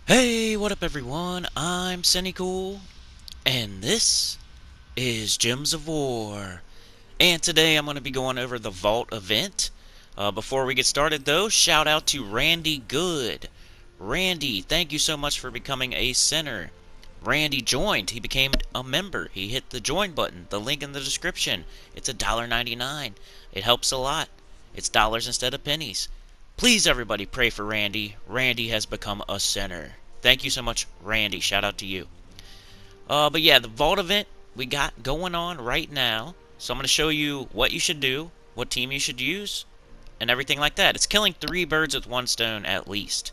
Hey, what up everyone? I'm Sinnycool, and this is Gems of War. And today I'm going to be going over the Vault event. Before we get started though, shout out to Randy Good. Randy, thank you so much for becoming a center. Randy joined. He became a member. He hit the join button, the link in the description. It's $1.99. It helps a lot. It's dollars instead of pennies. Please, everybody, pray for Randy. Randy has become a center. Thank you so much, Randy. Shout out to you. But yeah, the Vault event we got going on right now. So I'm going to show you what you should do, what team you should use, and everything like that. It's killing 3 birds with 1 stone at least.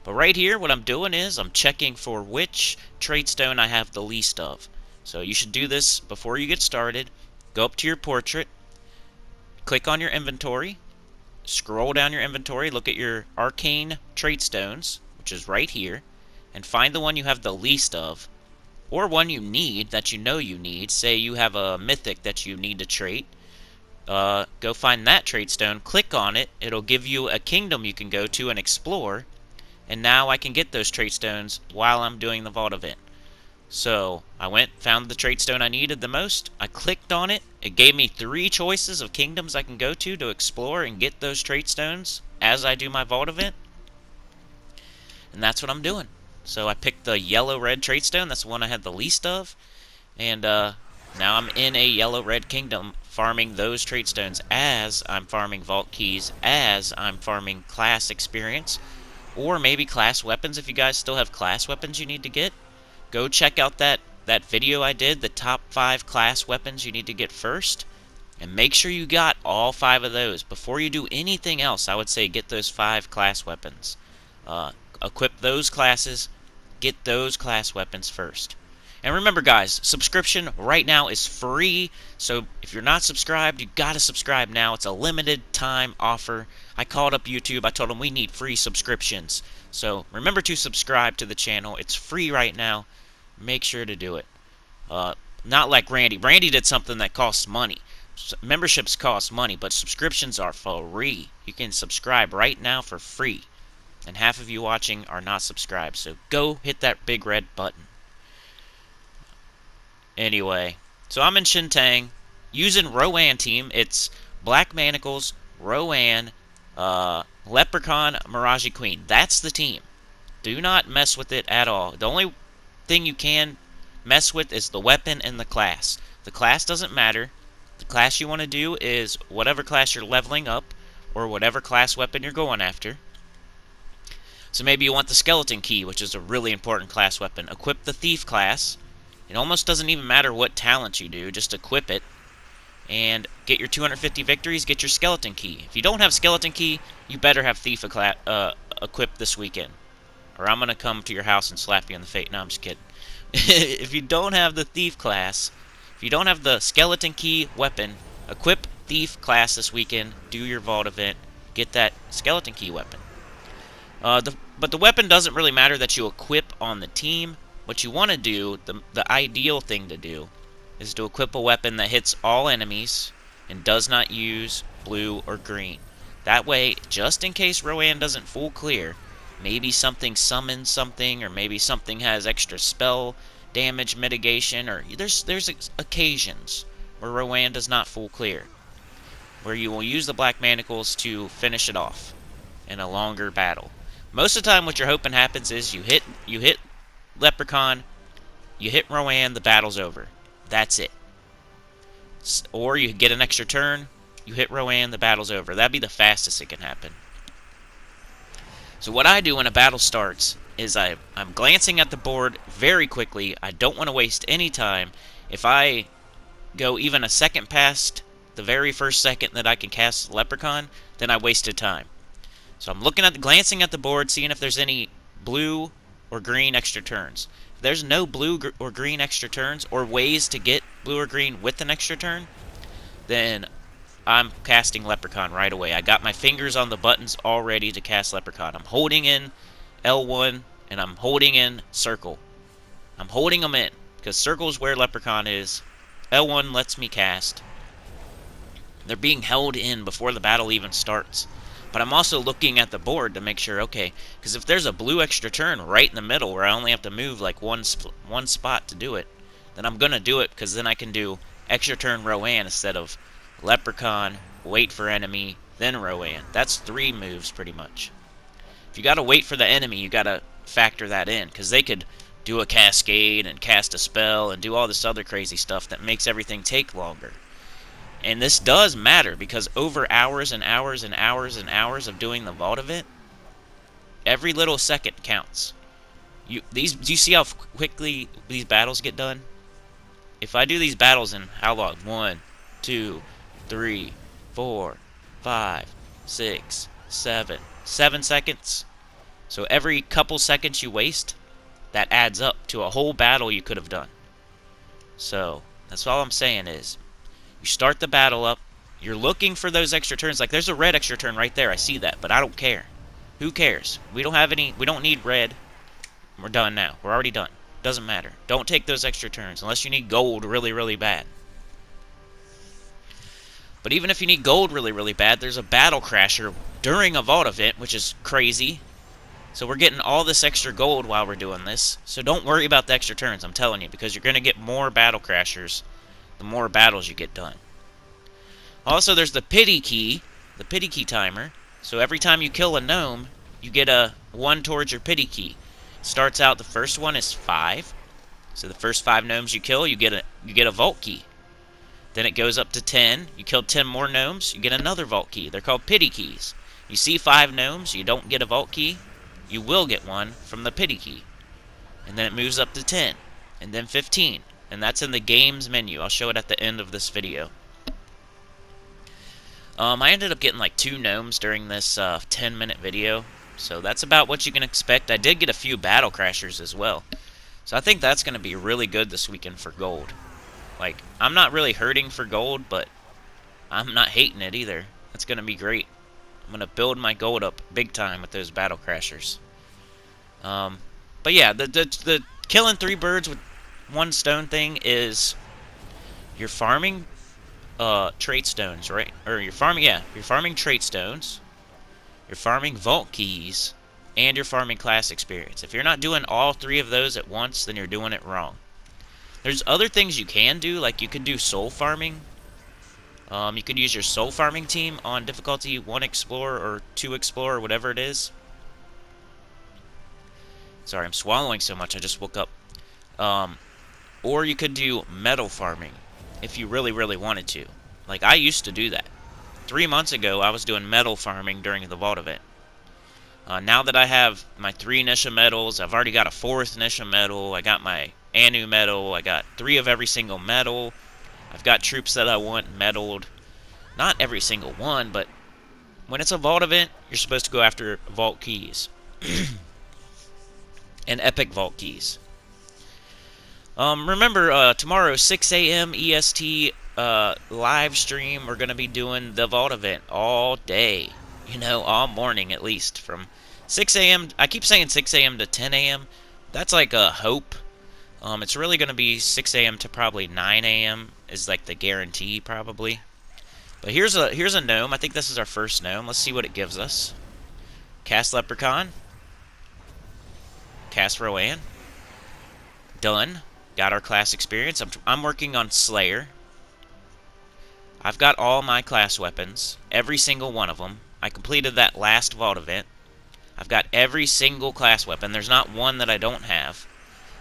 But right here, what I'm doing is I'm checking for which trait stone I have the least of. So you should do this before you get started. Go up to your portrait, click on your inventory, scroll down your inventory, look at your arcane trait stones, which is right here, and find the one you have the least of, or one you need that you know you need. Say you have a mythic that you need to trait. Go find that trait stone, click on it, it'll give you a kingdom you can go to and explore, and now I can get those trait stones while I'm doing the Vault event. So I went, found the trait stone I needed the most, I clicked on it, it gave me 3 choices of kingdoms I can go to explore and get those trait stones as I do my Vault event. And that's what I'm doing. So I picked the yellow-red trait stone, that's the one I had the least of, and now I'm in a yellow-red kingdom farming those trait stones as I'm farming vault keys, as I'm farming class experience, or maybe class weapons if you guys still have class weapons you need to get. Go check out that video I did, the top 5 class weapons you need to get first, and make sure you got all 5 of those. Before you do anything else, I would say get those 5 class weapons. Equip those classes, get those class weapons first. And remember guys, subscription right now is free, so if you're not subscribed, you gotta subscribe now. It's a limited time offer. I called up YouTube, I told them we need free subscriptions. So remember to subscribe to the channel, it's free right now. Make sure to do it. Not like Randy. Randy did something that costs money. Memberships cost money, but subscriptions are free. You can subscribe right now for free. And half of you watching are not subscribed, so go hit that big red button. Anyway, so I'm in Shintang, using Rowan team. It's Black Manacles, Rowan, Leprechaun, Mirage Queen. That's the team. Do not mess with it at all. The only thing you can mess with is the weapon and the class. The class doesn't matter. The class you want to do is whatever class you're leveling up, or whatever class weapon you're going after. So maybe you want the skeleton key, which is a really important class weapon. Equip the thief class. It almost doesn't even matter what talent you do, just equip it. And get your 250 victories, get your skeleton key. If you don't have skeleton key, you better have thief equipped this weekend. Or I'm going to come to your house and slap you in the face. No, I'm just kidding. If you don't have the thief class, if you don't have the skeleton key weapon, equip thief class this weekend, do your vault event, get that skeleton key weapon. But the weapon doesn't really matter that you equip on the team. What you want to do, the ideal thing to do, is to equip a weapon that hits all enemies and does not use blue or green. That way, just in case Rowan doesn't full clear, maybe something summons something, or maybe something has extra spell damage mitigation, or there's occasions where Rowan does not full clear, where you will use the Black Manacles to finish it off in a longer battle. Most of the time what you're hoping happens is you hit Leprechaun, you hit Rowan, the battle's over. That's it. Or you get an extra turn, you hit Rowan, the battle's over. That'd be the fastest it can happen. So what I do when a battle starts is I'm glancing at the board very quickly. I don't want to waste any time. If I go even a second past the very first second that I can cast Leprechaun, then I wasted time. So I'm glancing at the board, seeing if there's any blue or green extra turns. If there's no blue or green extra turns, or ways to get blue or green with an extra turn, then I'm casting Leprechaun right away. I got my fingers on the buttons all ready to cast Leprechaun. I'm holding in L1 and I'm holding in circle. I'm holding them in because circle is where Leprechaun is. L1 lets me cast. They're being held in before the battle even starts. But I'm also looking at the board to make sure, okay, because if there's a blue extra turn right in the middle where I only have to move like one spot to do it, then I'm going to do it, because then I can do extra turn Rowan instead of Leprechaun, wait for enemy, then Rowan. That's 3 moves pretty much. If you got to wait for the enemy, you got to factor that in, because they could do a cascade and cast a spell and do all this other crazy stuff that makes everything take longer. And this does matter, because over hours and hours and hours and hours of doing the vault event, every little second counts. Do you see how quickly these battles get done? If I do these battles in how long? 1, 2, 3, 4, 5, 6, 7. 7 seconds. So every couple seconds you waste, that adds up to a whole battle you could have done. So that's all I'm saying is, you start the battle up, you're looking for those extra turns. Like, there's a red extra turn right there, I see that, but I don't care. Who cares? We don't need red. We're done now. We're already done. Doesn't matter. Don't take those extra turns unless you need gold really, really bad. But even if you need gold really, really bad, there's a battle crasher during a vault event, which is crazy. So we're getting all this extra gold while we're doing this. So don't worry about the extra turns, I'm telling you, because you're going to get more battle crashers the more battles you get done. Also, there's the pity key timer. So every time you kill a gnome, you get a 1 towards your pity key. Starts out, the first one is 5. So the first 5 gnomes you kill, you get a vault key. Then it goes up to 10. You kill 10 more gnomes, you get another vault key. They're called pity keys. You see 5 gnomes, you don't get a vault key, you will get one from the pity key. And then it moves up to 10, and then 15. And that's in the games menu. I'll show it at the end of this video. I ended up getting like 2 gnomes during this 10-minute video. So that's about what you can expect. I did get a few battle crashers as well. So I think that's going to be really good this weekend for gold. Like, I'm not really hurting for gold, but I'm not hating it either. That's going to be great. I'm going to build my gold up big time with those battle crashers. But yeah, the killing 3 birds with 1 stone thing is you're farming trait stones, right? Or you're farming trait stones. You're farming vault keys, and you're farming class experience. If you're not doing all 3 of those at once, then you're doing it wrong. There's other things you can do, like you could do soul farming. You could use your soul farming team on difficulty 1 Explorer or 2 Explorer, whatever it is. Sorry, I'm swallowing so much, I just woke up. Or you could do metal farming, if you really, really wanted to. Like, I used to do that. 3 months ago, I was doing metal farming during the vault event. Now that I have my 3 Nisha medals, I've already got a 4th Nisha medal, I got my Anu medal, I got 3 of every single medal, I've got troops that I want medaled. Not every single one, but when it's a vault event, you're supposed to go after vault keys. And epic vault keys. Remember, tomorrow, 6 a.m. EST live stream, we're going to be doing the vault event all day. You know, all morning at least. From 6 a.m. I keep saying 6 a.m. to 10 a.m. That's like a hope. It's really going to be 6 a.m. to probably 9 a.m. is like the guarantee, probably. But here's a gnome. I think this is our first gnome. Let's see what it gives us. Cast Leprechaun. Cast Rowan. Done. Got our class experience. I'm working on Slayer. I've got all my class weapons. Every single one of them. I completed that last vault event. I've got every single class weapon. There's not one that I don't have.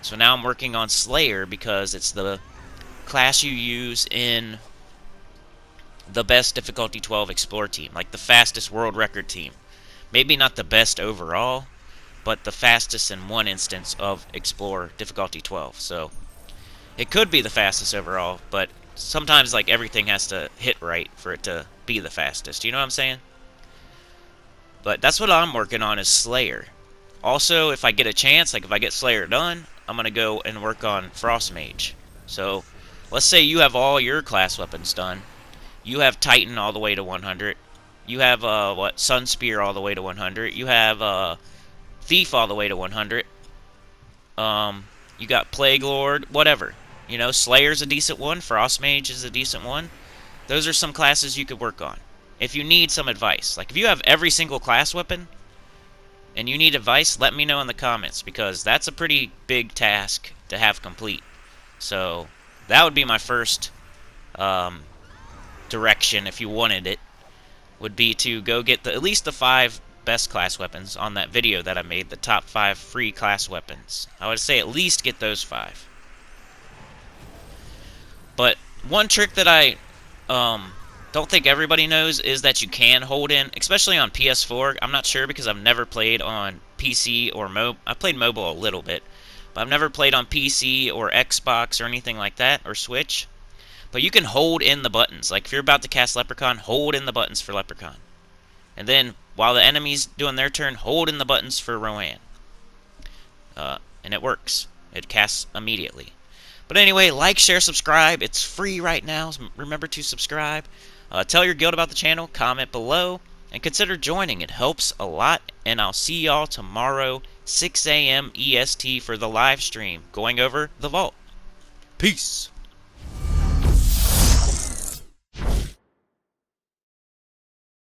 So now I'm working on Slayer because it's the class you use in the best difficulty 12 Explore team. Like the fastest world record team. Maybe not the best overall, but the fastest in one instance of Explore difficulty 12. So it could be the fastest overall, but sometimes like everything has to hit right for it to be the fastest. You know what I'm saying? But that's what I'm working on, is Slayer. Also, if I get a chance, like if I get Slayer done, I'm going to go and work on Frost Mage. So, let's say you have all your class weapons done. You have Titan all the way to 100. You have, Sun Spear all the way to 100. You have, Thief all the way to 100. You got Plague Lord, whatever. You know, Slayer's a decent one. Frost Mage is a decent one. Those are some classes you could work on. if you need some advice. Like, if you have every single class weapon and you need advice, let me know in the comments, because that's a pretty big task to have complete. So that would be my first direction, if you wanted it, would be to go get at least the 5 best class weapons on that video that I made, the top 5 free class weapons. I would say at least get those 5. But one trick that I don't think everybody knows is that you can hold in, especially on PS4. I'm not sure because I've never played on PC or I played mobile a little bit, but I've never played on PC or Xbox or anything like that, or Switch. But you can hold in the buttons. Like, if you're about to cast Leprechaun, hold in the buttons for Leprechaun. And then, while the enemy's doing their turn, hold in the buttons for Rowan. And it works. It casts immediately. But anyway, like, share, subscribe. It's free right now. Remember to subscribe. Tell your guild about the channel. Comment below. And consider joining. It helps a lot. And I'll see y'all tomorrow, 6 a.m. EST, for the live stream going over the vault. Peace.